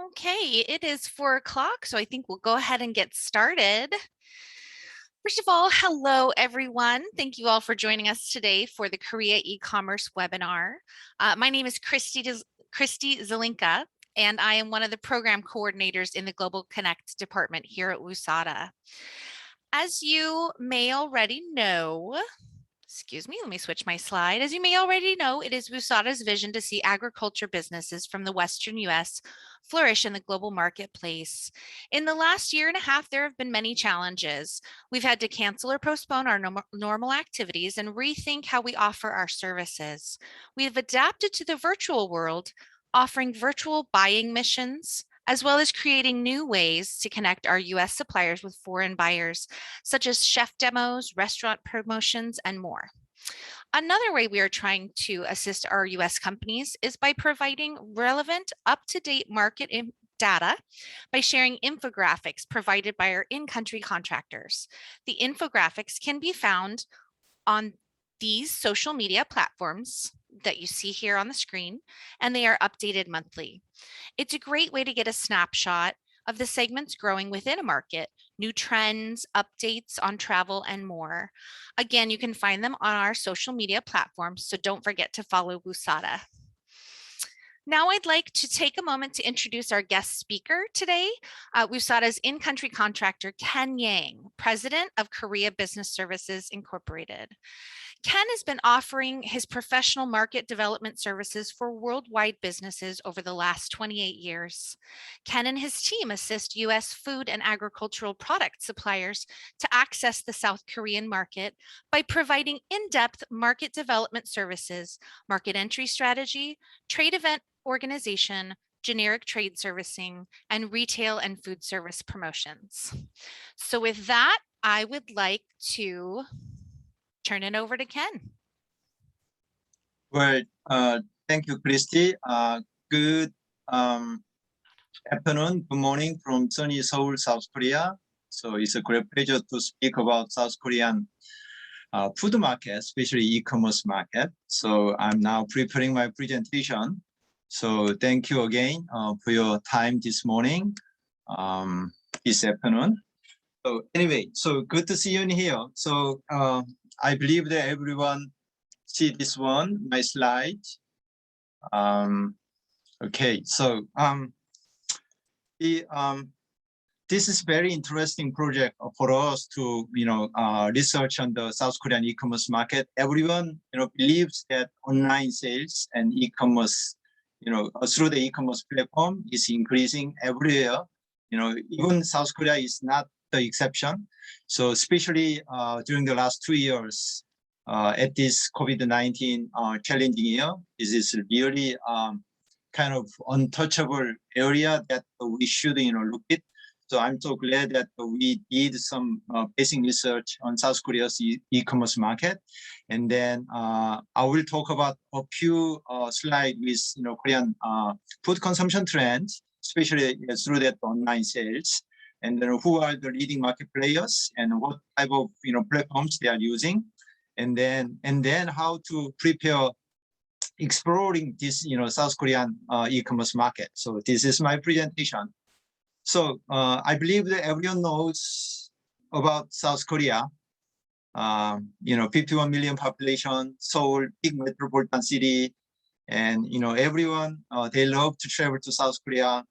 Okay, it is 4 o'clock, so I think we'll go ahead and get started. First of all, hello everyone. Thank you all for joining us today for the Korea e-commerce webinar. My name is Christy Zelinka, and I am one of the program coordinators in the Global Connect department here at WUSATA. As you may already know, excuse me, let me switch my slide. As you may already know, it is WUSATA's vision to see agriculture businesses from the Western US flourish in the global marketplace. In the last year and a half, there have been many challenges. We've had to cancel or postpone our normal activities and rethink how we offer our services. We have adapted to the virtual world, offering virtual buying missions, as well as creating new ways to connect our US suppliers with foreign buyers, such as chef demos, restaurant promotions, and more. Another way we are trying to assist our US companies is by providing relevant, up-to-date market data by sharing infographics provided by our in-country contractors. The infographics can be found on these social media platforms that you see here on the screen, and they are updated monthly. It's a great way to get a snapshot of the segments growing within a market, new trends, updates on travel, and more. Again, you can find them on our social media platforms, so don't forget to follow WUSATA. Now I'd like to take a moment to introduce our guest speaker today, WUSATA's in-country contractor, Ken Yang, President of Korea Business Services Incorporated. Ken has been offering his professional market development services for worldwide businesses over the last 28 years. Ken and his team assist U.S. food and agricultural product suppliers to access the South Korean market by providing in-depth market development services, market entry strategy, trade event organization, generic trade servicing, and retail and food service promotions. So with that, I would like to turn it over to Ken. Well, thank you, Christy. Good afternoon, good morning from sunny Seoul, South Korea. So it's a great pleasure to speak about South Korean food market, especially e-commerce market. So I'm now preparing my presentation. So thank you again for your time this morning, this afternoon. So anyway, so good to see you in here. So I believe that everyone see this one, my slide. Okay, so this is very interesting project for us to research on the South Korean e-commerce market. Everyone believes that online sales and e-commerce through the e-commerce platform is increasing everywhere. Even South Korea is not the exception. So especially during the last 2 years at this COVID-19 challenging year, this is really kind of untouchable area that we should look at. So I'm so glad that we did some basic research on South Korea's e-commerce market. And then I will talk about a few slides with Korean food consumption trends, especially through that online sales. And then who are the leading market players and what type of platforms they are using, and then how to prepare exploring this South Korean e-commerce market. So this is my presentation. So I believe that everyone knows about South Korea. 51 million population, Seoul, big metropolitan city, and everyone they love to travel to South Korea.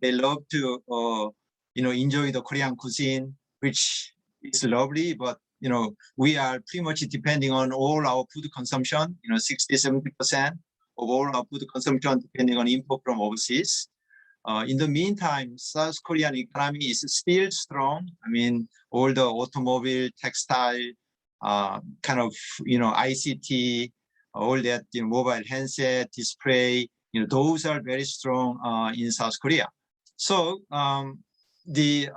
They love to enjoy the Korean cuisine, which is lovely, but we are pretty much depending on all our food consumption, 60-70% of all our food consumption depending on import from overseas. In the meantime, South Korean economy is still strong. I mean, all the automobile, textile, kind of ICT, all that mobile handset, display, those are very strong in South Korea. So in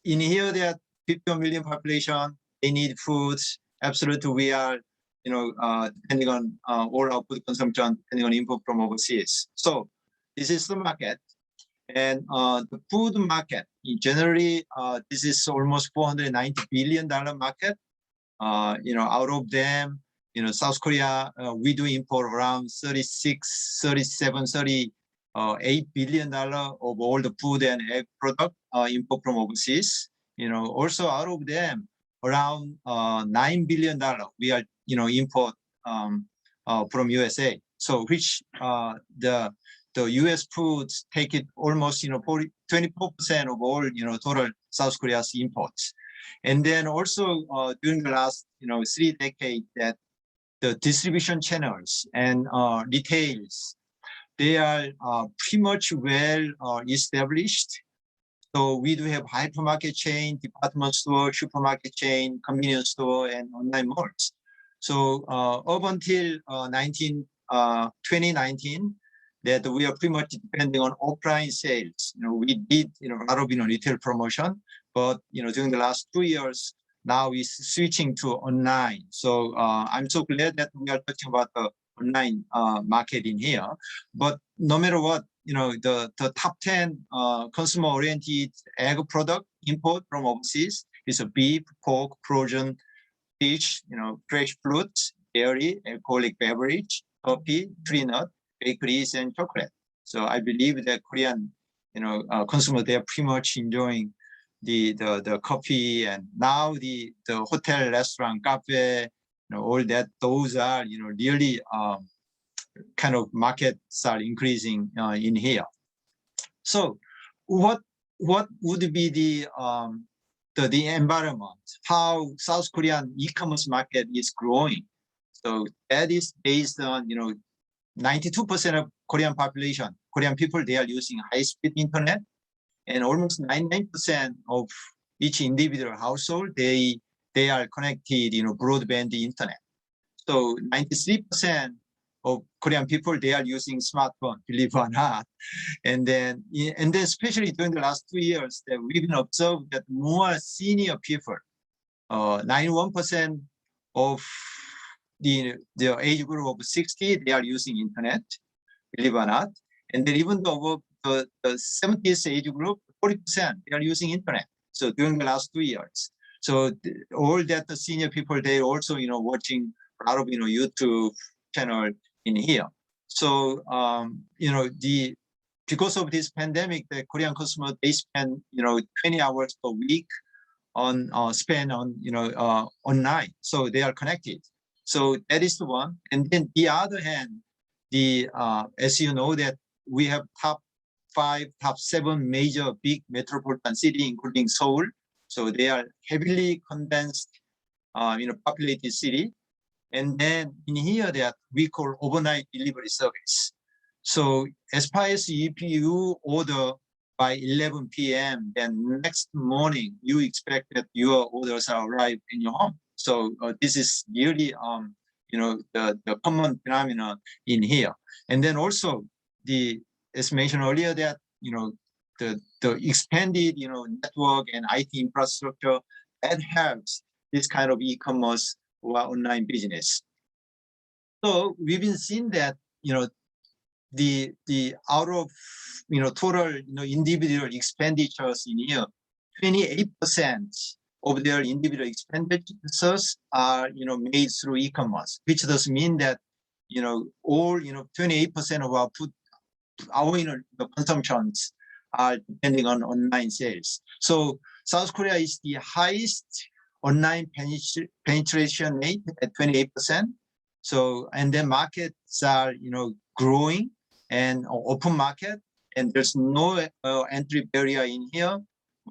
here there are 51 million population, they need food. Absolutely, we are depending on all our food consumption, depending on import from overseas. So this is the market. And the food market, generally, this is almost $490 billion market. Out of them, South Korea, we do import around 36, 37, 38 $8 billion of all the food and egg product import from overseas. Also out of them, around $9 billion we are import from USA. So which the US foods take it almost 24% of all total South Korea's imports. And then also during the last 3 decades, that the distribution channels and retails, they are pretty much well established. So we do have hypermarket chain, department store, supermarket chain, convenience store, and online malls. So up until 2019, that we are pretty much depending on offline sales. We did a lot of retail promotion, but during the last 2 years, now it's switching to online. So I'm so glad that we are talking about the online market in here. But no matter what, the top 10 consumer-oriented egg product import from overseas is a beef, pork, frozen fish, fresh fruits, dairy, alcoholic beverage, coffee, tree nut, bakeries, and chocolate. So I believe that Korean, consumers, they are pretty much enjoying the coffee, and now the hotel, restaurant, cafe, all that. Those are really kind of markets are increasing in here. So what would be the environment, how South Korean e-commerce market is growing? So that is based on 92% of Korean population, Korean people, they are using high-speed internet, and almost 99% of each individual household, they are connected broadband internet. So 93% of Korean people, they are using smartphone, believe it or not. And then especially during the last 2 years, that we've been observed that more senior people, 91% of the age group of 60, they are using internet, believe it or not. And then even though the 70th age group, 40%, they are using internet. So during the last 2 years. So all that the senior people, they also, watching a lot of, YouTube channel in here. So, because of this pandemic, the Korean consumer, they spend, 20 hours per week on spend on, online. So they are connected. So that is the one. And then the other hand, as you know, that we have top 5, top 7 major big metropolitan city, including Seoul. So they are heavily condensed, populated city. And then in here that we call overnight delivery service. So as far as if you order by 11 p.m., then next morning you expect that your orders are arrived in your home. So this is really, the common phenomenon in here. And then also as mentioned earlier, that the expanded network and IT infrastructure that helps this kind of e-commerce or online business. So we've been seeing that the out of total individual expenditures in here, 28% of their individual expenditures are made through e-commerce, which does mean that all 28% of our food, our the consumptions are depending on online sales. So South Korea is the highest online penetration rate at 28%. So, and then markets are growing and open market, and there's no entry barrier in here.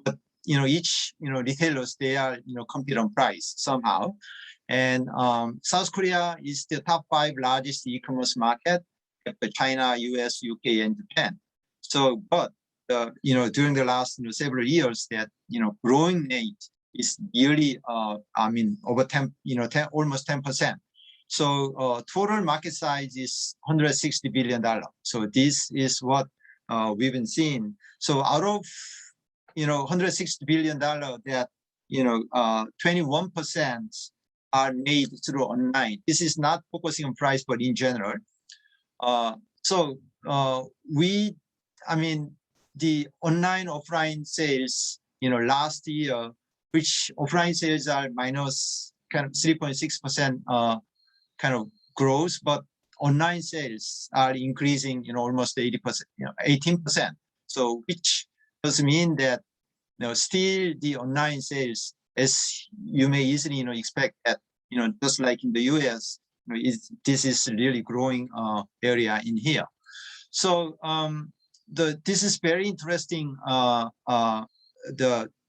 But each retailers, they are compete on price somehow. And South Korea is the top 5 largest e-commerce market after China, US, UK, and Japan. So, but during the last several years, that growing rate is nearly over 10, almost 10%. So total market size is $160 billion. So this is what we've been seeing. So out of $160 billion, that 21% are made through online. This is not focusing on price, but in general. The online offline sales, last year, which offline sales are minus kind of 3.6% kind of growth, but online sales are increasing, almost 80%, 18%. So which does mean that, still the online sales, as you may easily, expect that, just like in the US, this is really growing area in here. So this is very interesting, the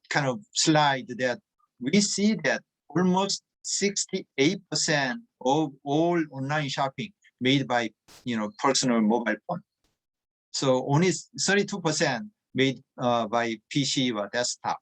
kind of slide that we see that almost 68% of all online shopping made by personal mobile phone. So only 32% made by PC or desktop.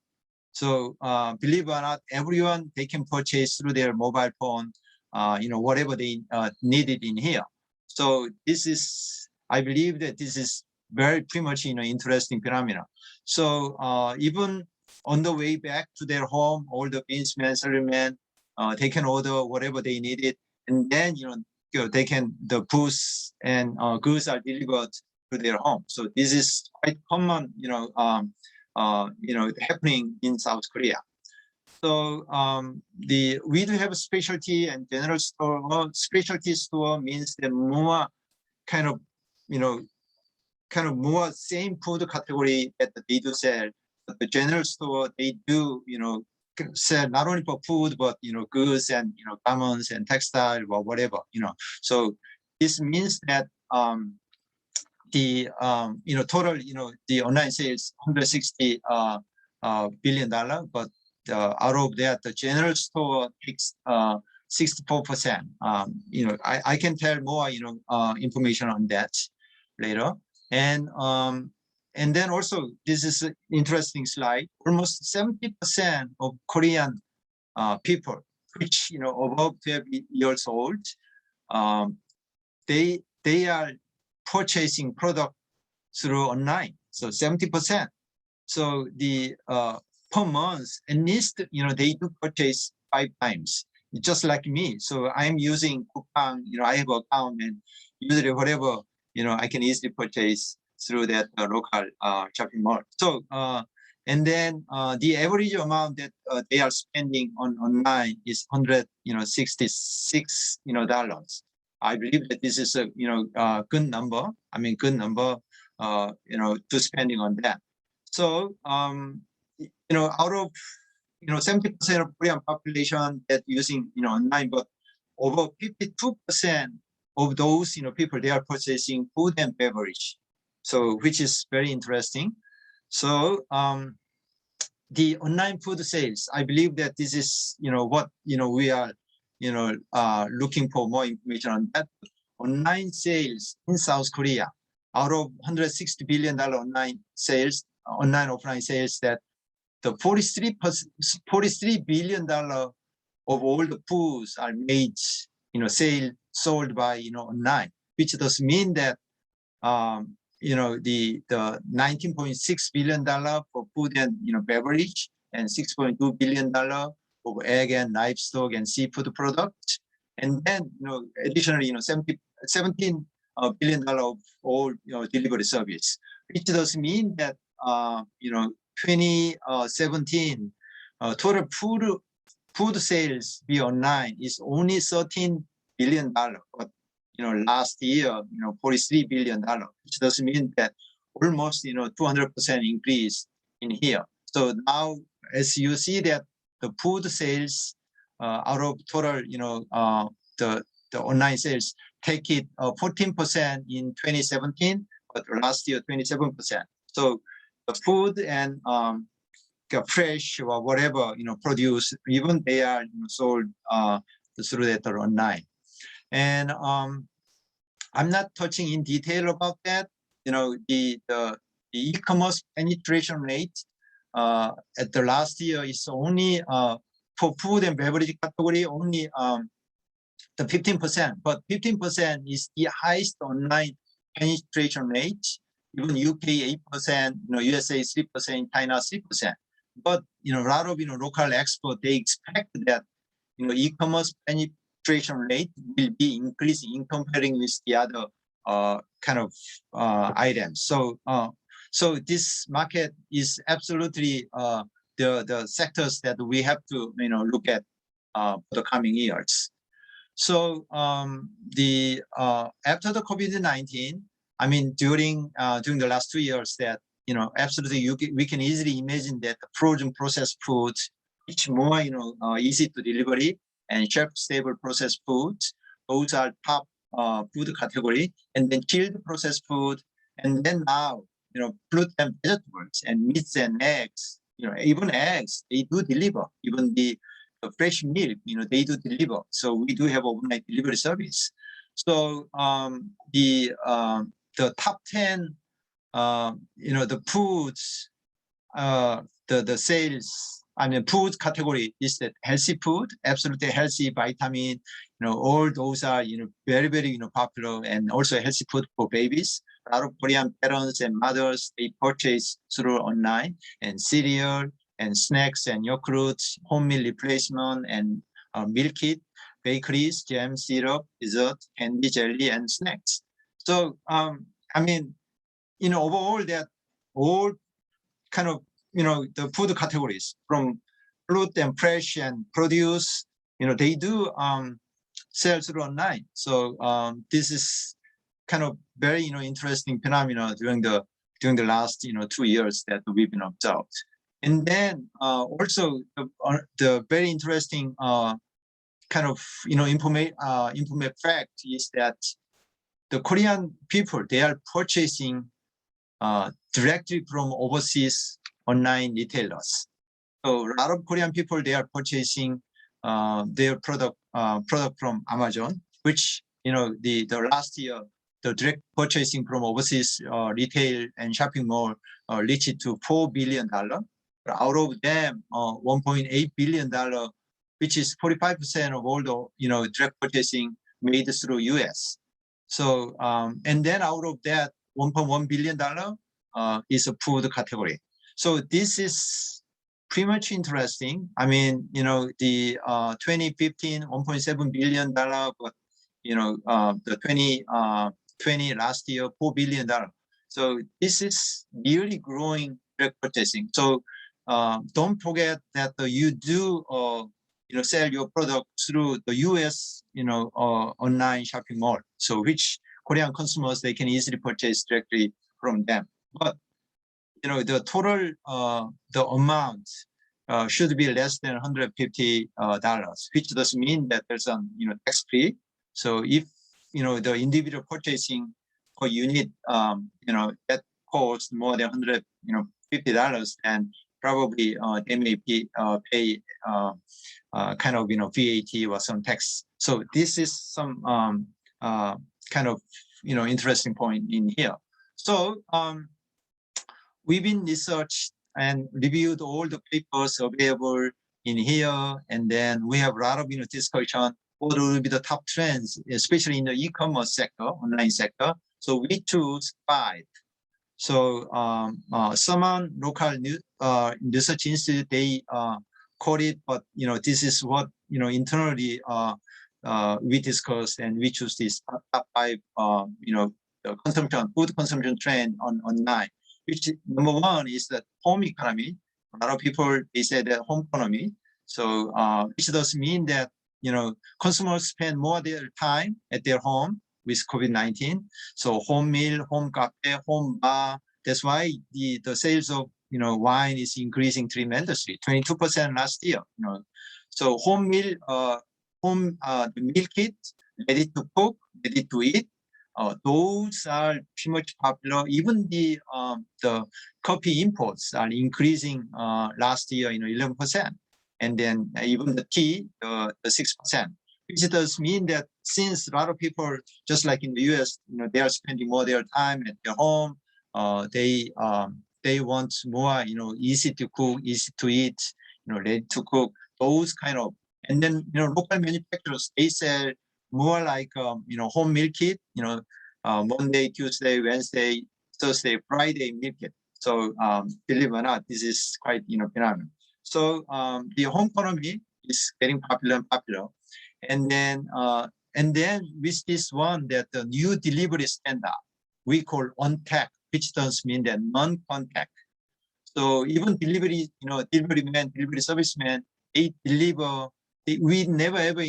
So believe it or not, everyone, they can purchase through their mobile phone, whatever they needed in here. So this is, I believe that this is very pretty much interesting phenomena. So even on the way back to their home, all the businessmen, salarymen, they can order whatever they needed, and then they can, the goods and goods are delivered to their home. So this is quite common, happening in South Korea. So we do have a specialty and general store. Well, specialty store means that more kind of more same food category that they do sell. But the general store, they do sell not only for food but goods and garments and textile or whatever. So this means that the total the online sales $160 billion, but out of that the general store takes 64%. I can tell more information on that later. And then also, this is an interesting slide. Almost 70% of Korean people, which above 12 years old, they are purchasing product through online. So 70%. So the per month, at least they do purchase 5 times, just like me. So I'm using Coupang. I have an account, and usually whatever I can easily purchase through that local shopping mall. So and then the average amount that they are spending on online is $166 dollars. I believe that this is a good number. I mean, good number to spending on that. So out of 70% of Korean population that using online, but over 52% of those people, they are purchasing food and beverage. So which is very interesting. So the online food sales, I believe that this is what we are looking for more information on that. Online sales in South Korea, out of $160 billion online sales, online offline sales, that the $43 billion of all the foods are made, sold by online, which does mean that the $19.6 billion for food and beverage, and $6.2 billion for egg and livestock and seafood products, and then additionally $17 billion of all delivery service, which does mean that 2017 total food sales via online is only $13 billion, but last year $43 billion, which does mean that almost 200% increase in here. So now, as you see that the food sales out of total the online sales take it 14% in 2017, but last year 27%. So the food and fresh or whatever produce, even they are sold through that online. And I'm not touching in detail about that. The e-commerce penetration rate at the last year is only for food and beverage category only the 15%, but 15% is the highest online penetration rate. Even UK 8%, USA 3%, China 3%. But a lot of local experts, they expect that e-commerce penetration rate will be increasing in comparing with the other kind of items. So so this market is absolutely the sectors that we have to look at for the coming years. So the after the COVID-19, I mean during the last 2 years, that absolutely we can easily imagine that the frozen processed foods, which more easy to delivery and shelf stable processed foods, those are top food category, and then chilled processed food, and then now fruit and vegetables and meats and eggs, even eggs they do deliver, even the fresh milk, they do deliver. So we do have overnight delivery service. So the top 10 the foods, the sales, I mean, food category is that healthy food, absolutely healthy, vitamin, all those are, very, very, popular, and also healthy food for babies. A lot of Korean parents and mothers, they purchase through online, and cereal and snacks and yogurts, home meal replacement and meal kit, bakeries, jam, syrup, dessert, candy, jelly, and snacks. So, I mean, overall that all kind of, the food categories from fruit and fresh and produce, they do sell through online. So this is kind of very, interesting phenomena during the last, 2 years that we've been observed. And then also the very interesting kind of, information fact is that the Korean people, they are purchasing directly from overseas online retailers. So a lot of Korean people, they are purchasing their product from Amazon, which the last year the direct purchasing from overseas retail and shopping mall reached to $4 billion. Out of them, $1.8 billion, which is 45% of all the direct purchasing made through US. So and then out of that, $1.1 billion is a food category. So this is pretty much interesting. I mean, the 2015, $1.7 billion, but the 2020 last year, $4 billion. So this is really growing direct purchasing. So don't forget that you do sell your product through the US online shopping mall. So which Korean consumers, they can easily purchase directly from them. But the total the amount should be less than $150, which does mean that there's some tax free. So if the individual purchasing per unit that costs more than $150, and probably they may pay kind of VAT or some tax. So this is some kind of interesting point in here. So we've been researched and reviewed all the papers available in here, and then we have a lot of discussion what will be the top trends, especially in the e-commerce sector, online sector. So we choose 5. So some local research institute, they call it, but this is what internally we discussed, and we choose this top 5 food consumption trend online. Which number 1 is the home economy. A lot of people, they say that home economy. So which does mean that consumers spend more of their time at their home with COVID-19. So home meal, home cafe, home bar. That's why the sales of wine is increasing tremendously, 22% last year. So home meal, the meal kit, ready to cook, ready to eat. Those are pretty much popular. Even the coffee imports are increasing last year, 11%, and then even the tea, the 6%. Which does mean that since a lot of people, just like in the US, they are spending more of their time at their home. They want more, easy to cook, easy to eat, ready to cook. Those kind of, and then local manufacturers, they sell more like home meal kit. Monday, Tuesday, Wednesday, Thursday, Friday meal kit. So believe it or not, this is quite phenomenal. So the home economy is getting popular. And then with this one, that the new delivery standard we call on-tech, which does mean that non-contact. So even delivery, delivery man, delivery serviceman, they deliver. We never ever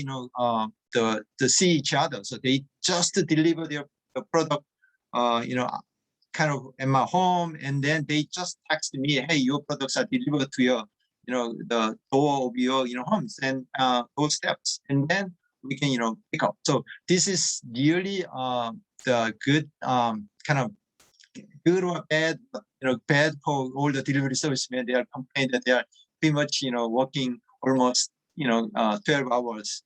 the see each other. So they just deliver their the product, kind of in my home, and then they just text me, hey, your products are delivered to your, the door of your, homes and those steps, and then we can, pick up. So this is really the good kind of good or bad, bad for all the delivery servicemen. They are complaining that they are pretty much, working almost, 12 hours,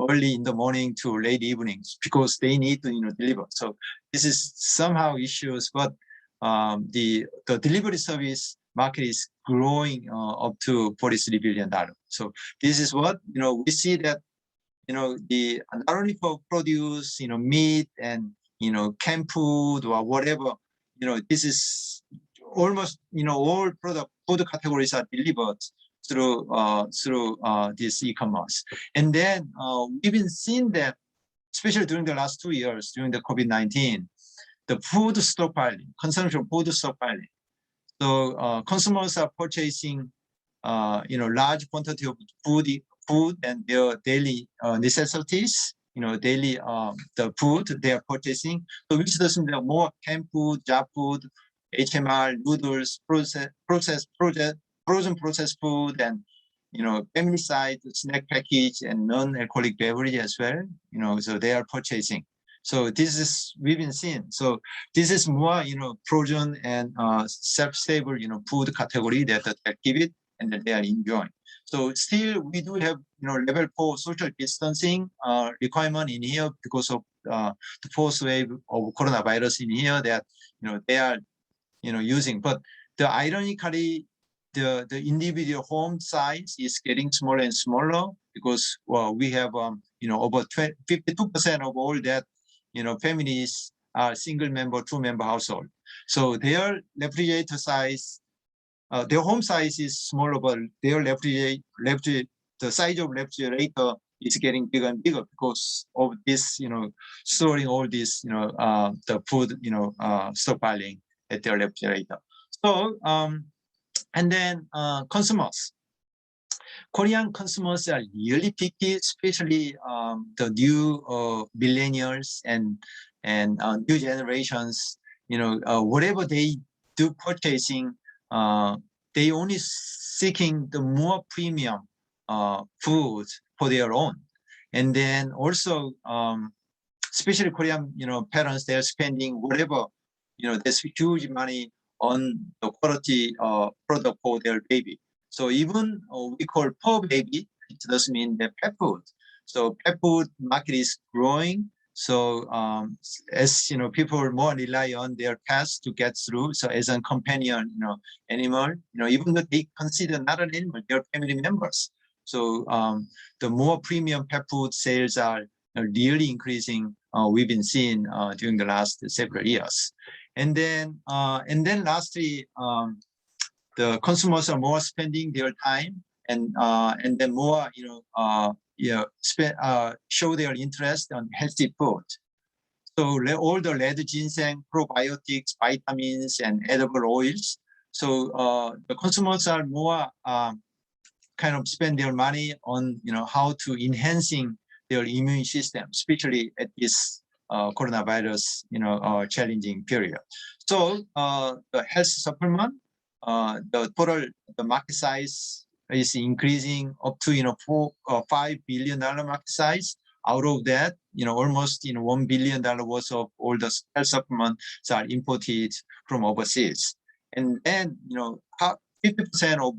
early in the morning to late evenings because they need to, deliver. So this is somehow issues, but the delivery service market is growing up to $43 billion. So this is what, we see that, the not only for produce, meat and, canned food or whatever, this is almost, all food categories are delivered through this e-commerce. And then we've been seeing that, especially during the last 2 years, during the COVID-19, the food stockpiling, consumption food stockpiling. So consumers are purchasing, large quantity of food and their daily necessities, daily the food they are purchasing. So which does mean that more canned food, job food, HMR, noodles, frozen processed food, and family side snack package and non-alcoholic beverage as well. So they are purchasing. So this is we've been seeing. So this is more frozen and self-stable food category that give it and that they are enjoying. So still we do have level 4 social distancing requirement in here because of the fourth wave of coronavirus in here that they are using. But the ironically the individual home size is getting smaller and smaller because we have over 52% of all that families are single member, 2-member household. So their refrigerator size, their home size is smaller, but their the size of refrigerator is getting bigger and bigger because of this, storing all this, the food, stockpiling at their refrigerator. So, and then consumers. Korean consumers are really picky, especially the new millennials and new generations. Whatever they do purchasing, they only seeking the more premium food for their own. And then also, especially Korean, parents, they're spending whatever, there's huge money on the quality product for their baby. So even we call per baby, it doesn't mean the pet food. So pet food market is growing. So as people more rely on their pets to get through. So as a companion, animal, even though they consider not an animal, they're family members. So the more premium pet food sales are really increasing. We've been seeing during the last several years. And then lastly, the consumers are more spending their time and then more show their interest on healthy food. So all the red ginseng, probiotics, vitamins, and edible oils. So the consumers are more kind of spend their money on how to enhancing their immune system, especially at this coronavirus challenging period. So the health supplement, the market size is increasing up to $5 billion market size. Out of that, almost $1 billion worth of all the health supplements are imported from overseas, and then 50% of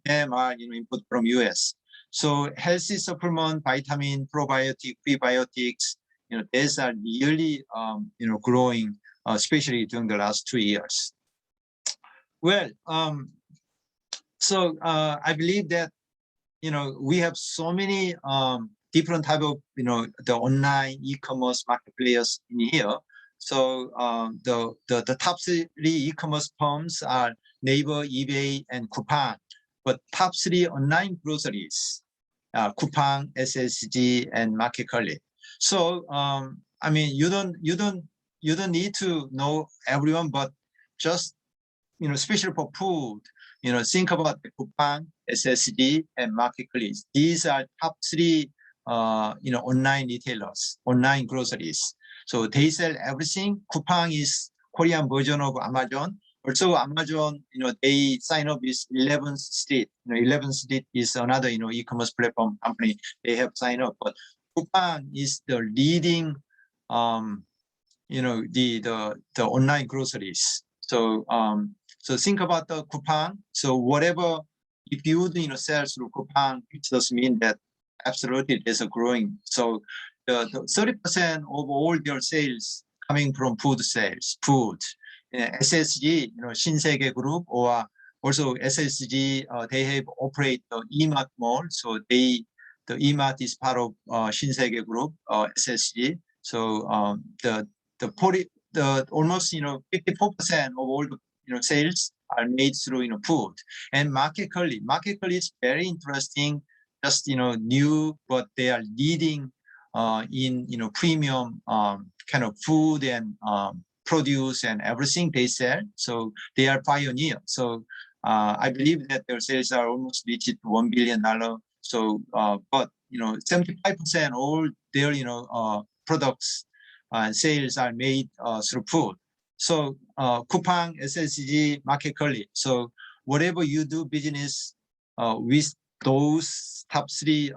them are imported from US. So healthy supplement, vitamin, probiotic, prebiotics, these are really growing, especially during the last 2 years. Well, so I believe that we have so many different type of the online e-commerce market players in here. So the top 3 e-commerce firms are Naver, eBay, and Coupang. But top 3 online groceries, Coupang, SSG, and Market Curly. So I mean, you don't need to know everyone, but just especially for food, think about the Coupang, SSG, and Market Curly. These are top 3 online retailers, online groceries. So they sell everything. Coupang is Korean version of Amazon. Also, Amazon, they sign up with 11th Street. 11th Street is another, e-commerce platform company. They have signed up, but Coupang is the leading, the online groceries. So, so think about the Coupang. So whatever, if you sell through Coupang, it does mean that absolutely there's a growing. So the 30% of all their sales coming from food sales, food. SSG, Shinsegae Group, or also SSG, they have operate the eMart Mall. So the eMart is part of Shinsegae Group, SSG. So almost 54% of all the sales are made through food. And Market Curly is very interesting. Just new, but they are leading in premium kind of food and produce and everything they sell. So they are pioneer. So I believe that their sales are almost reached $1 billion. So but 75% all their products sales are made through food. So Coupang, SSG, Market Curly. So whatever you do business with those top three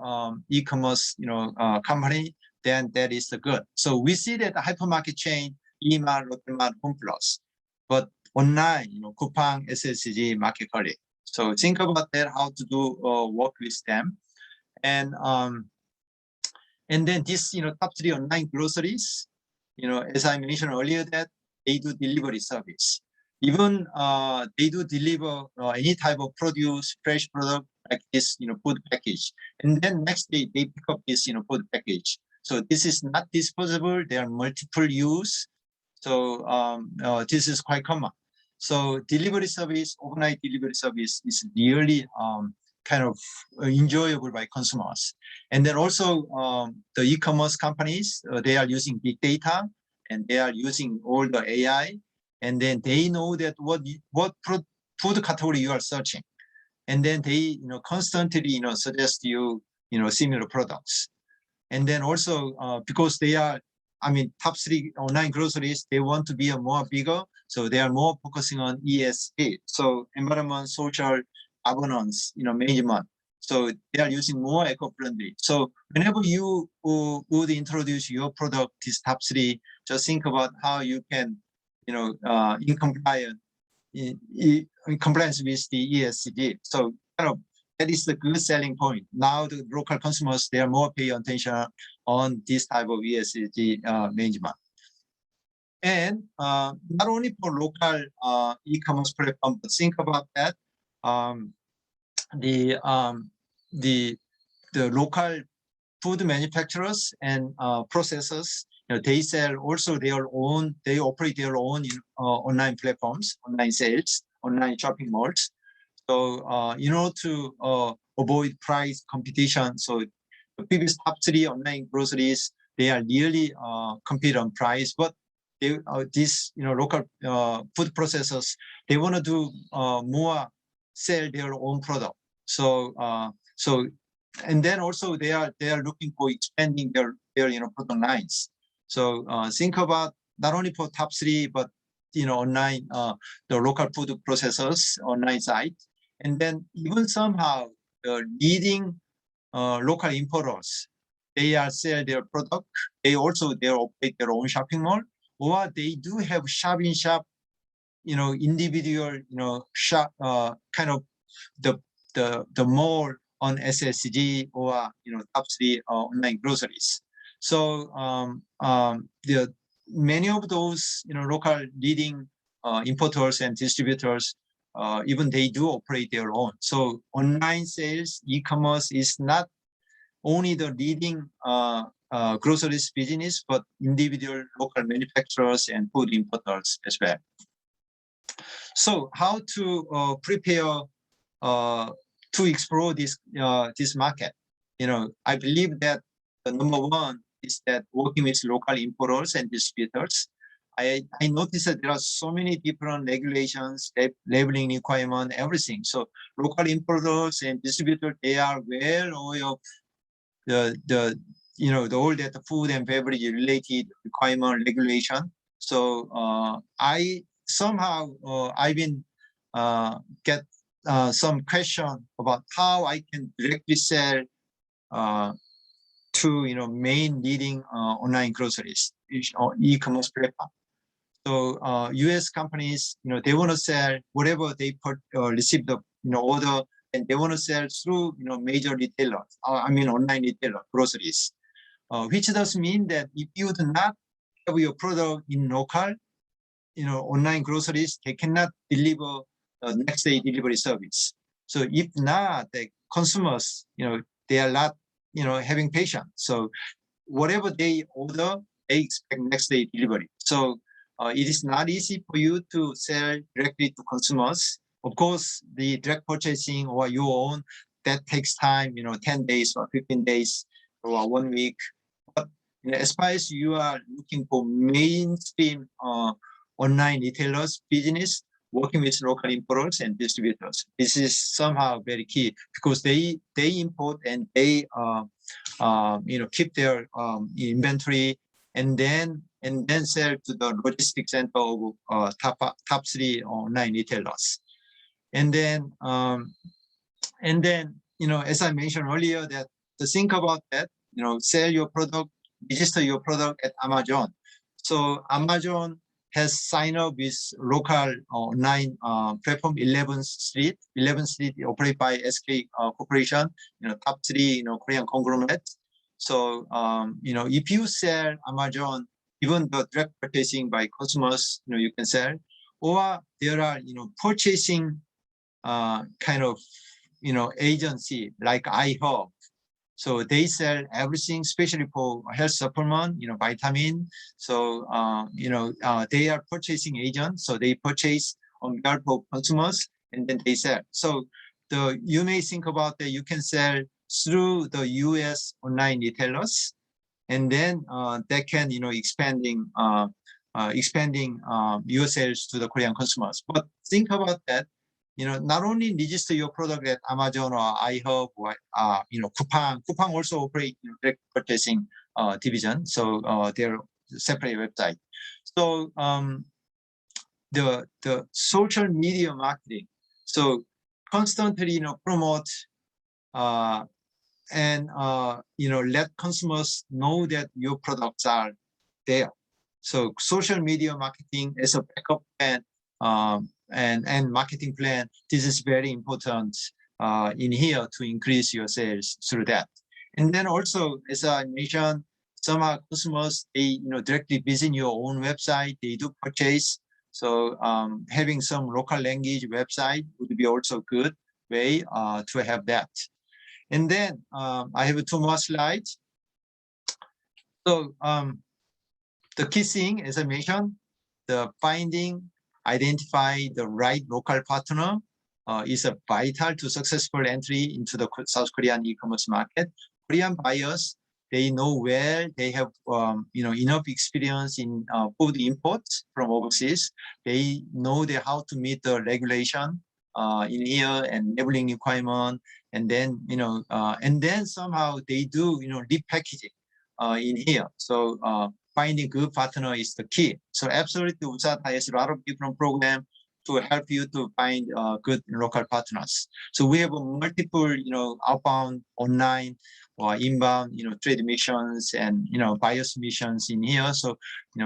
e-commerce company, then that is the good. So we see that the hypermarket chain, eMart, Lottemart, HomePlus, but online, Coupang, SSG, Market Curly. So think about that, how to do work with them, and then this top three online groceries, as I mentioned earlier, that they do delivery service. Even they do deliver any type of produce, fresh product like this, food package, and then next day they pick up this, food package. So this is not disposable. There are multiple use. So this is quite common. So delivery service, overnight delivery service is really kind of enjoyable by consumers. And then also the e-commerce companies, they are using big data and they are using all the AI, and then they know that what food category you are searching, and then they constantly suggest you similar products. And then also because they are, top three online groceries, they want to be a more bigger, so they are more focusing on ESG, so environment, social, governance, management. So they are using more eco-friendly. So whenever you would introduce your product, these top three, just think about how you can, in compliance with the ESG. So kind of that is the good selling point. Now the local consumers, they are more paying attention on this type of ESG management. And not only for local e-commerce platform, but think about that. The local food manufacturers and processors, they sell also their own, they operate their own online platforms, online sales, online shopping malls. So to avoid price competition, so the previous top three online groceries, they are really compete on price, but they, these local food processors, they want to do more, sell their own product. So and then also they are looking for expanding their product lines. So think about not only for top three, but online the local food processors online site, and then even somehow the leading local importers, they are sell their product. They also operate their own shopping mall, or they do have shop in shop, individual shop kind of the mall on SSG or top three online groceries. So the many of those local leading importers and distributors, even they do operate their own. So online sales, e-commerce is not only the leading groceries business, but individual local manufacturers and food importers as well. So how to prepare to explore this market? I believe that the number one is that working with local importers and distributors. I noticed that there are so many different regulations, labeling requirement, everything. So local importers and distributors, they are well aware of all that food and beverage related requirement regulation. So I somehow I've been get some question about how I can directly sell to main leading online groceries e-commerce platform. So U.S. companies, they want to sell whatever they receive the order, and they want to sell through major retailers. I mean online retailer groceries, which does mean that if you do not have your product in local, online groceries, they cannot deliver next day delivery service. So if not, the consumers, they are not, having patience. So whatever they order, they expect next day delivery. So it is not easy for you to sell directly to consumers. Of course, the direct purchasing or your own, that takes time, 10 days or 15 days or 1 week. But as far as you are looking for mainstream online retailers business, working with local importers and distributors, this is somehow very key because they import and they keep their inventory and then sell to the logistics center of top 3 online retailers. And then as I mentioned earlier, that to think about that, sell your product, register your product at Amazon. So Amazon has signed up with local online platform 11th Street. 11th Street operated by SK Corporation, top 3 Korean conglomerate. So if you sell Amazon, even the direct purchasing by consumers, you can sell, or there are purchasing kind of agency like iHub. So they sell everything, especially for health supplement, vitamin. So they are purchasing agents. So they purchase on behalf of consumers and then they sell. So you may think about that you can sell through the US online retailers, and then that can expanding your sales to the Korean consumers. But think about that. Not only register your product at Amazon or iHub or Coupang. Coupang also operate direct purchasing division, so they're separate website. So the social media marketing. So constantly promote and let consumers know that your products are there. So social media marketing as a backup plan and marketing plan, this is very important in here to increase your sales through that. And then also, as I mentioned, some consumers, they directly visit your own website, they do purchase. So having some local language website would be also good way to have that. And then I have 2 more slides. So the key thing, as I mentioned, the identify the right local partner is a vital to successful entry into the South Korean e-commerce market. Korean buyers, they know where they have enough experience in food imports from overseas. They know how to meet the regulation in here and labeling requirement, and then somehow they do repackaging in here. So finding good partner is the key. So absolutely, WUSATA has a lot of different programs to help you to find good local partners. So we have multiple, outbound, online, or inbound, trade missions and buyers missions in here. So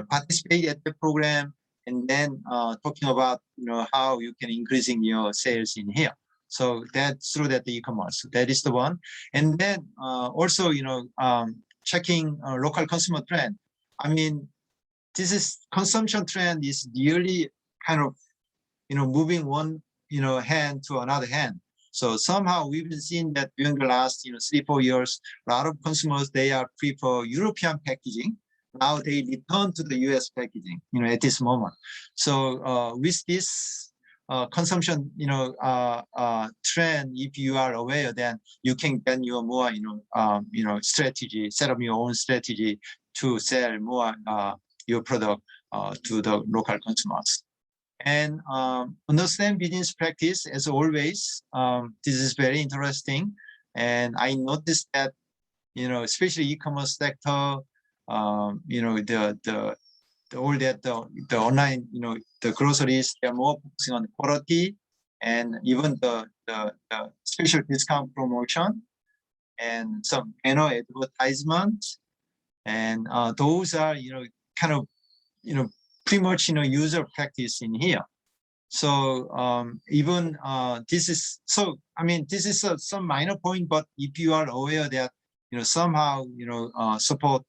participate at the program, and then talking about how you can increasing your sales in here. So that's through that e-commerce. That is the one. And then also checking local consumer trend. I mean, this is consumption trend is really kind of moving one hand to another hand. So somehow we've been seeing that during the last 3-4 years, a lot of consumers, they are prefer European packaging. Now they return to the US packaging at this moment. So with this consumption trend, if you are aware, then you can get your more strategy, set up your own strategy to sell more your product to the local consumers. And understand business practice as always. This is very interesting. And I noticed that especially e-commerce sector, the all that the online, the groceries, they're more focusing on quality and even the special discount promotion and some banner advertisement, and those are kind of pretty much user practice in here. So even this is so. I mean, this is some minor point, but if you are aware that somehow support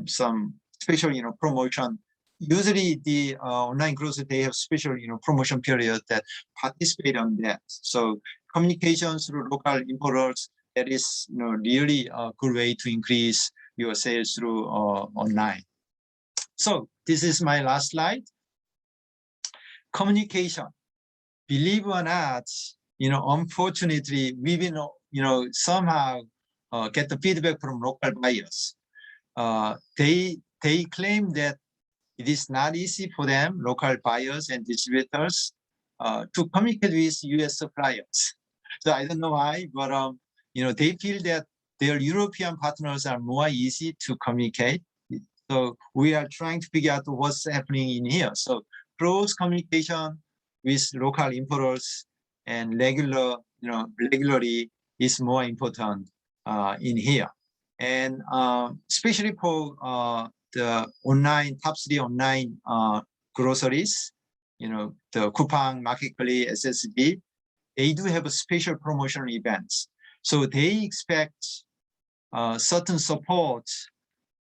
some special promotion. Usually the online grocery, they have special promotion period that participate on that. So communications through local importers, that is really a good way to increase your sales through online. So this is my last slide. Communication. Believe or not, unfortunately, we've been somehow get the feedback from local buyers. They claim that it is not easy for them, local buyers and distributors, to communicate with U.S. suppliers. So I don't know why, but they feel that their European partners are more easy to communicate. So we are trying to figure out what's happening in here. So close communication with local importers and regularly is more important in here. And especially for the online, top 3 online groceries, the Coupang, Marketplace, SSB, they do have a special promotional events. So they expect certain support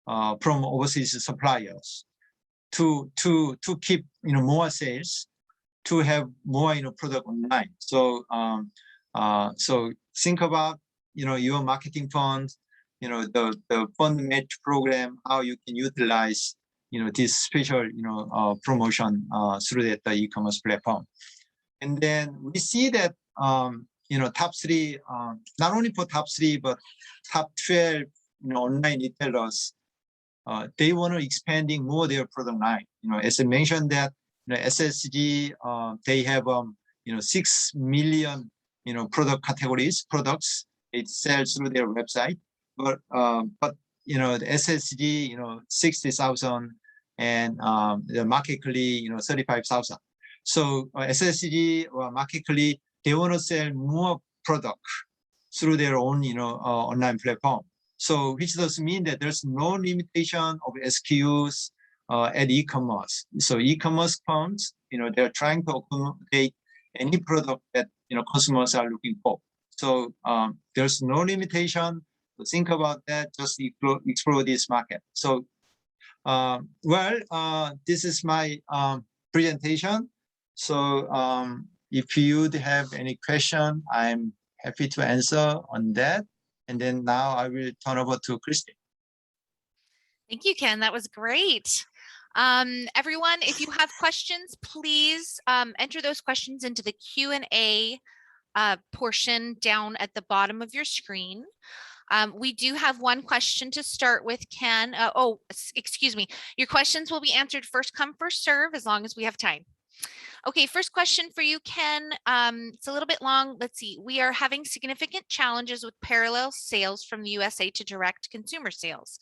from overseas suppliers to keep more sales, to have more product online. So so think about your marketing fund, the fund match program, how you can utilize this special promotion through the e-commerce platform. And then we see that top 3, not only for top 3 but top 12 online retailers, they want to expanding more their product line. As I mentioned that SSG, they have 6 million product categories, products it sells through their website. But the SSG 60,000 and the Marketplace 35,000. So SSG or Marketplace, they want to sell more product through their own online platform. So which does mean that there's no limitation of SKUs at e-commerce. So e-commerce firms, they're trying to accommodate any product that consumers are looking for. So there's no limitation. So think about that. Just explore this market. So this is my presentation. So if you'd have any question, I'm happy to answer on that. And then now I will turn over to Christy. Thank you, Ken. That was great. Everyone, if you have questions, please enter those questions into the Q&A portion down at the bottom of your screen. We do have one question to start with, Ken. Excuse me. Your questions will be answered first come, first serve, as long as we have time. Okay, first question for you, Ken. It's a little bit long. Let's see. We are having significant challenges with parallel sales from the USA to direct consumer sales.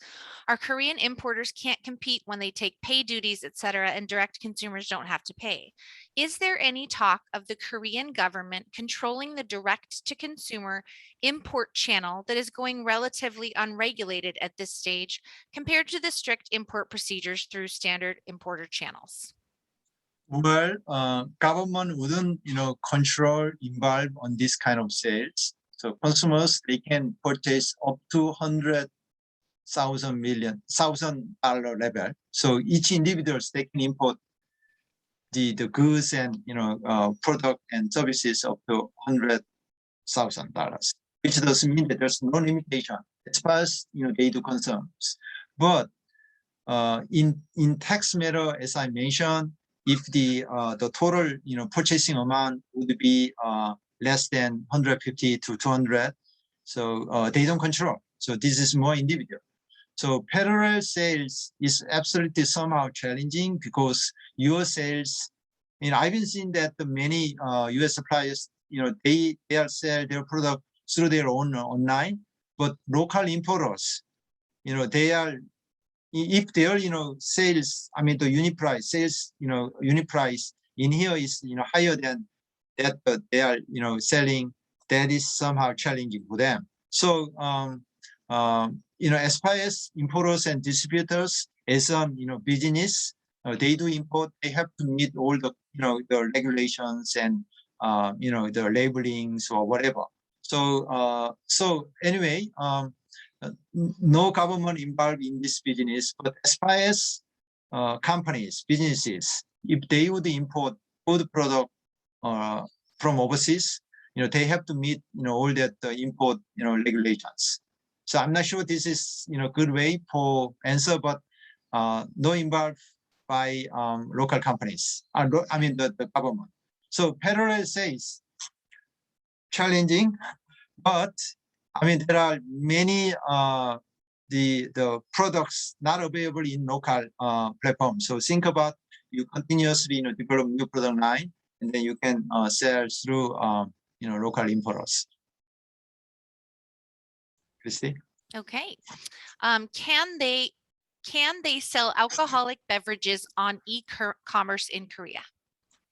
Our Korean importers can't compete when they take pay duties, etc., and direct consumers don't have to pay. Is there any talk of the Korean government controlling the direct to consumer import channel that is going relatively unregulated at this stage compared to the strict import procedures through standard importer channels? Well, government wouldn't, control involved on this kind of sales. So consumers, they can purchase up to $100,000 level. So each individuals, they can import the goods and product and services up to $100,000, which doesn't mean that there's no limitation as far as they do concerns. But in tax matter, as I mentioned, if the total purchasing amount would be less than 150 to 200, so they don't control. So this is more individual. So parallel sales is absolutely somehow challenging because your sales, I've been seeing that the many US suppliers, they sell their product through their own online, but local importers, they are, if their, sales, I mean, the unit price sales, unit price in here is, higher than that, but they are, selling, that is somehow challenging for them. So, as far as importers and distributors, as business, they do import, they have to meet all the, the regulations and, the labelings or whatever. So, so anyway, no government involved in this business, but as far as companies, businesses, if they would import food product from overseas, they have to meet, all that import, regulations. So I'm not sure this is, good way for answer, but no involved by local companies. I mean the government. So parallel says challenging, but I mean there are many the products not available in local platforms. So think about you continuously develop new product line, and then you can sell through local importers. Christy? Okay. Can they sell alcoholic beverages on e-commerce in Korea?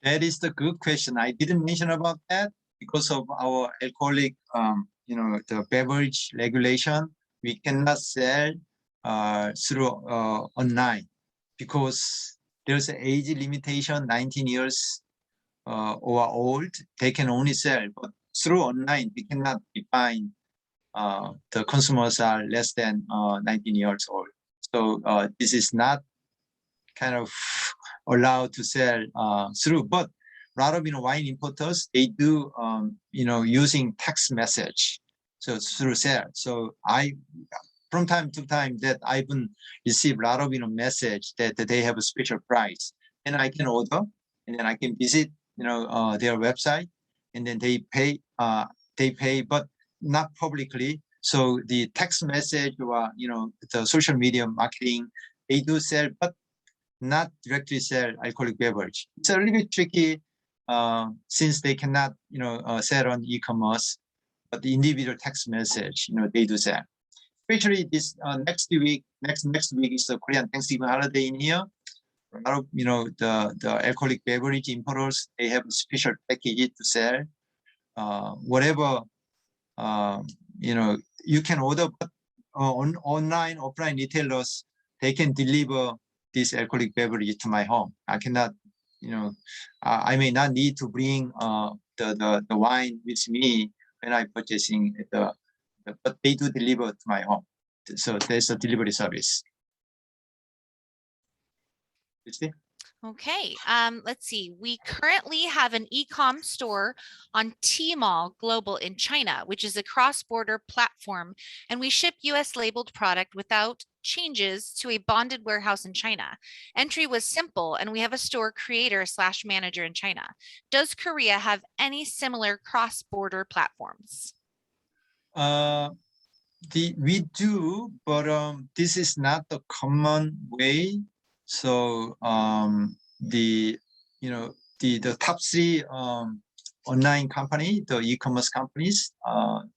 That is the good question. I didn't mention about that because of our alcoholic, the beverage regulation. We cannot sell through online because there's an age limitation, 19 years or old. They can only sell, but through online, we cannot define the consumers are less than 19 years old. So this is not kind of allowed to sell through, but a lot of wine importers, they do using text message, so through sale. So I, from time to time, that I've received a lot of message that they have a special price, and I can order, and then I can visit their website, and then they pay, but not publicly. So the text message or the social media marketing, they do sell, but not directly sell alcoholic beverage. It's a little bit tricky since they cannot sell on e-commerce, but the individual text message they do sell. Especially this next week is the Korean Thanksgiving holiday in here. A lot of the alcoholic beverage importers, they have a special package to sell. Whatever you can order, but on online offline retailers, they can deliver this alcoholic beverage to my home. I cannot, I may not need to bring the wine with me when I'm purchasing but they do deliver to my home. So there's a delivery service. You see? Okay, let's see. We currently have an e-com store on Tmall Global in China, which is a cross-border platform, and we ship US labeled product without changes to a bonded warehouse in China. Entry was simple, and we have a store creator / manager in China. Does Korea have any similar cross-border platforms? We do, but this is not the common way. So the top three online company, the e-commerce companies,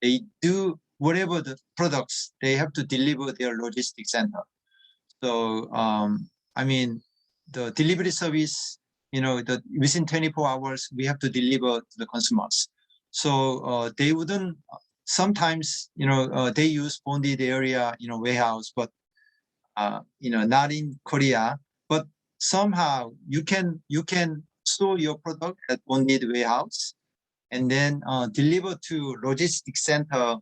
they do whatever the products, they have to deliver their logistics center. So I mean the delivery service, within 24 hours we have to deliver to the consumers. So they wouldn't. Sometimes they use bonded area warehouse, but not in Korea. But somehow you can store your product at bonded warehouse and then deliver to logistics center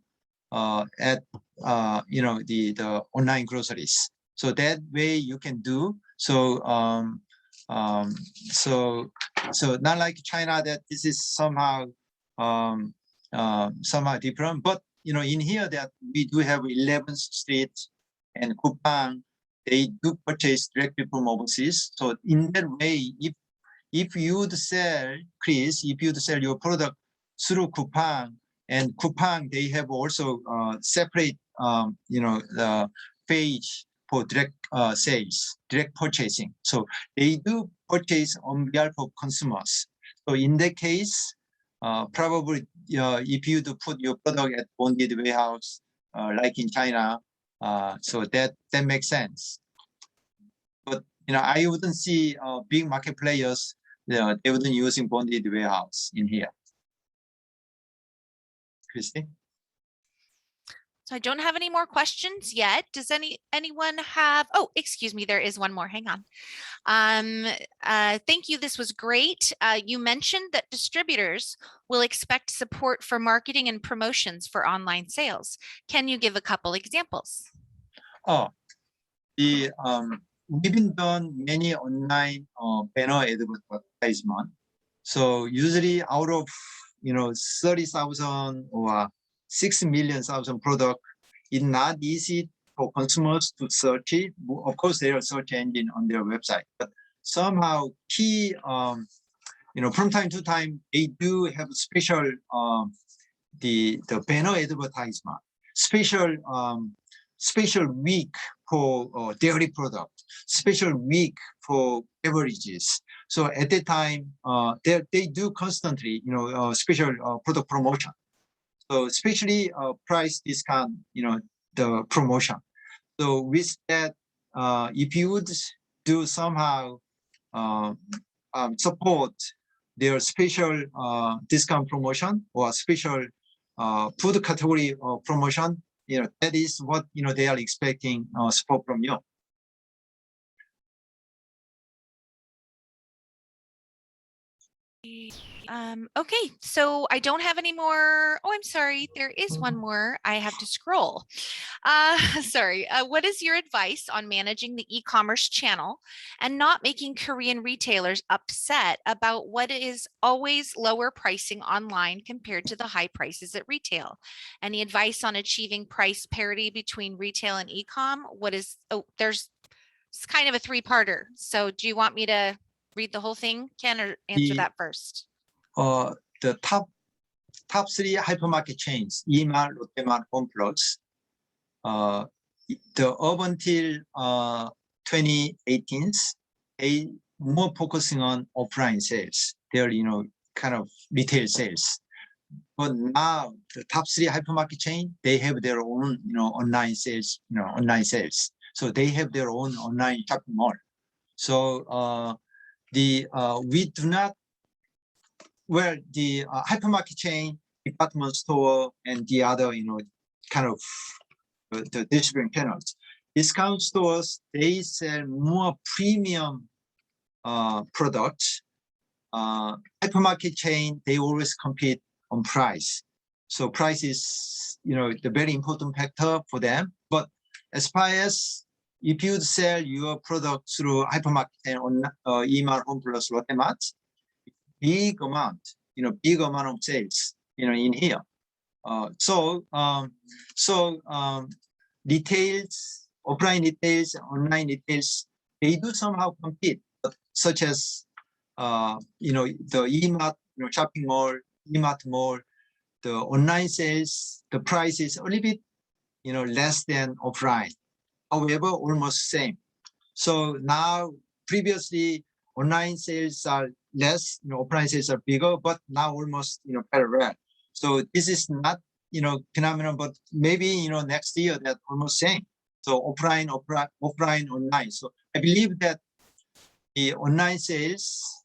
at the online groceries. So that way you can do. So so not like China that this is somehow somehow different, but in here that we do have 11th Street and Kupang, they do purchase directly from overseas. So in that way, if you'd sell, Chris, if you'd sell your product through Kupang, and Kupang, they have also separate the page for direct sales, direct purchasing. So they do purchase on behalf of consumers. So in that case, probably if you do put your product at bonded warehouse, like in China. So that makes sense. But I wouldn't see big market players. They wouldn't using bonded warehouse in here. Christy? So I don't have any more questions yet. Does anyone have, oh, excuse me, there is one more, hang on. Thank you, this was great. You mentioned that distributors will expect support for marketing and promotions for online sales. Can you give a couple examples? Oh, we've been done many online banner advertisement. So usually out of 30,000 or 6 million product, it's not easy for consumers to search it. Of course, there are search engine on their website, but somehow key, from time to time, they do have special the banner advertisement, special week for dairy product, special week for beverages. So at that time, they do constantly, special product promotion. So especially price discount, the promotion. So with that, if you would do somehow support their special discount promotion or special food category promotion, that is what they are expecting support from you. Okay, so I don't have any more. Oh, I'm sorry. There is one more. I have to scroll. Sorry. What is your advice on managing the e-commerce channel and not making Korean retailers upset about what is always lower pricing online compared to the high prices at retail? Any advice on achieving price parity between retail and e-com? It's kind of a three-parter. So do you want me to read the whole thing, Ken, or answer that first? The top 3 hypermarket chains, Emart, Lotte-Mart, HomePlus, the up until 2018, they more focusing on offline sales. They're kind of retail sales. But now the top 3 hypermarket chain, they have their own online sales. So they have their own online shopping mall. So we do not, well, the hypermarket chain, department store, and the other, kind of the distribution channels. Discount stores, they sell more premium products. Hypermarket chain, they always compete on price. So price is, the very important factor for them. But as far as if you sell your product through hypermarket and on Emart, HomePlus, Lotte-Mart, big amount of sales, in here. Retails, offline retails, online retails, they do somehow compete, such as the Emart shopping mall, Emart mall, the online sales, the price is a little bit less than offline. However, almost same. So now, previously, online sales are less, offline sales are bigger, but now almost parallel. So this is not phenomenon, but maybe next year that almost same. So offline, online. So I believe that the online sales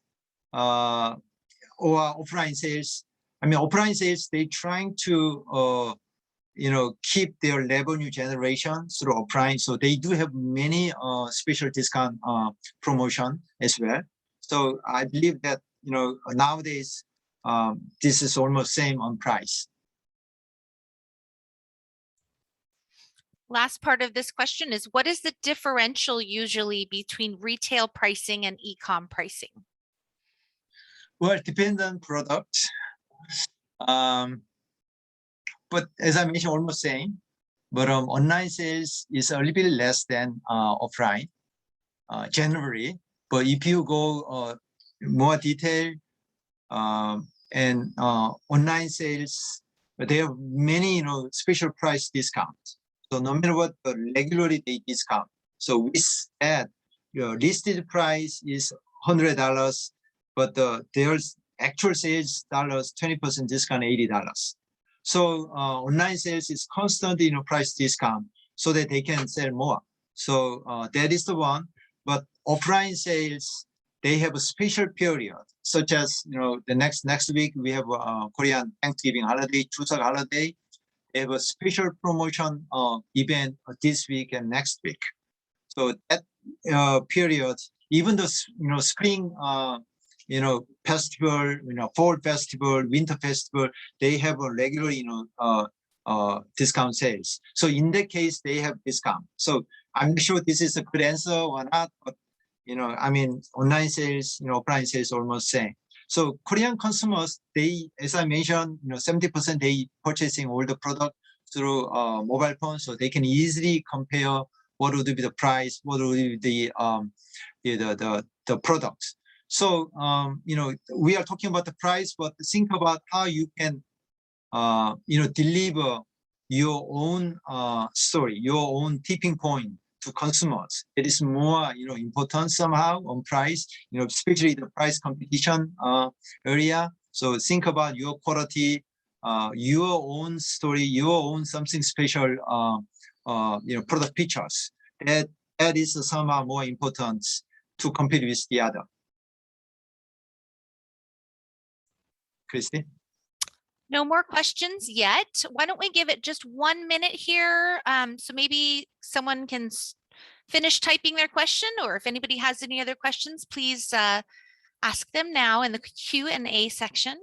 or offline sales, offline sales, they trying to keep their revenue generation through offline. So they do have many special discount promotion as well. So I believe that nowadays this is almost same on price. Last part of this question is, what is the differential usually between retail pricing and e-com pricing? Well, it depends on product. But as I mentioned, almost same. But online sales is a little bit less than offline, generally. But if you go more detailed, and online sales, they have many special price discounts. So no matter what, regularly they discount. So with that, your listed price is $100, but there's actual sales dollars, 20% discount, $80. So online sales is constantly, price discount so that they can sell more. So that is the one. But offline sales, they have a special period, such as the next week we have a Korean Thanksgiving holiday, Chuseok holiday. They have a special promotion event this week and next week. So that period, even the spring festival, fall festival, winter festival, they have a regular discount sales. So in that case, they have discount. So I'm not sure this is a good answer or not, but I mean, online sales, offline sales almost same. So Korean consumers, they, as I mentioned, 70% they purchasing all the product through mobile phone, so they can easily compare what would be the price, what would be the products. So we are talking about the price, but think about how you can deliver your own story, your own tipping point to consumers. It is more important somehow on price, especially the price competition area. So think about your quality, your own story, your own something special product features. That is somehow more important to compete with the other. Christy? No more questions yet. Why don't we give it just 1 minute here? So maybe someone can finish typing their question, or if anybody has any other questions, please ask them now in the Q&A section.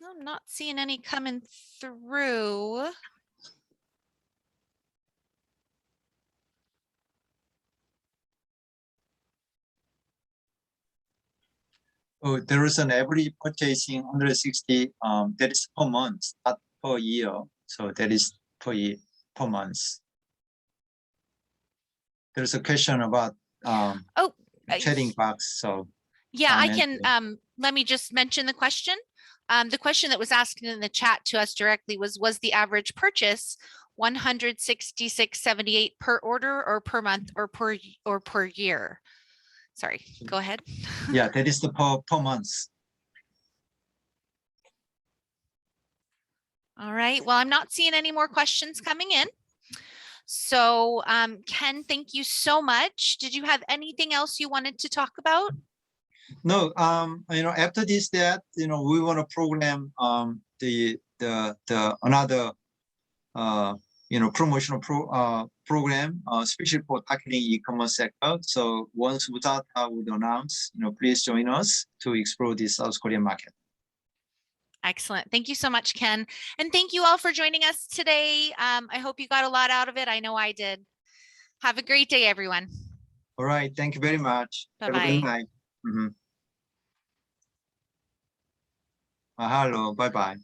I'm not seeing any coming through. Oh, there is an average purchasing 160. That is per month, not per year. So that is per year, per month. There's a question about trading box. So yeah, I can. Let me just mention the question. The question that was asked in the chat to us directly was the average purchase 166.78 per order, or per month, or per year? Sorry, go ahead. Yeah, that is the per month. All right, well, I'm not seeing any more questions coming in. So Ken, thank you so much. Did you have anything else you wanted to talk about? No, after this, we want to program the another promotional program, especially for tackling e-commerce sector. So once WUSATA would announce, please join us to explore the South Korean market. Excellent. Thank you so much, Ken. And thank you all for joining us today. I hope you got a lot out of it. I know I did. Have a great day, everyone. All right. Thank you very much. Bye-bye. Have a good night. Hello. Bye-bye.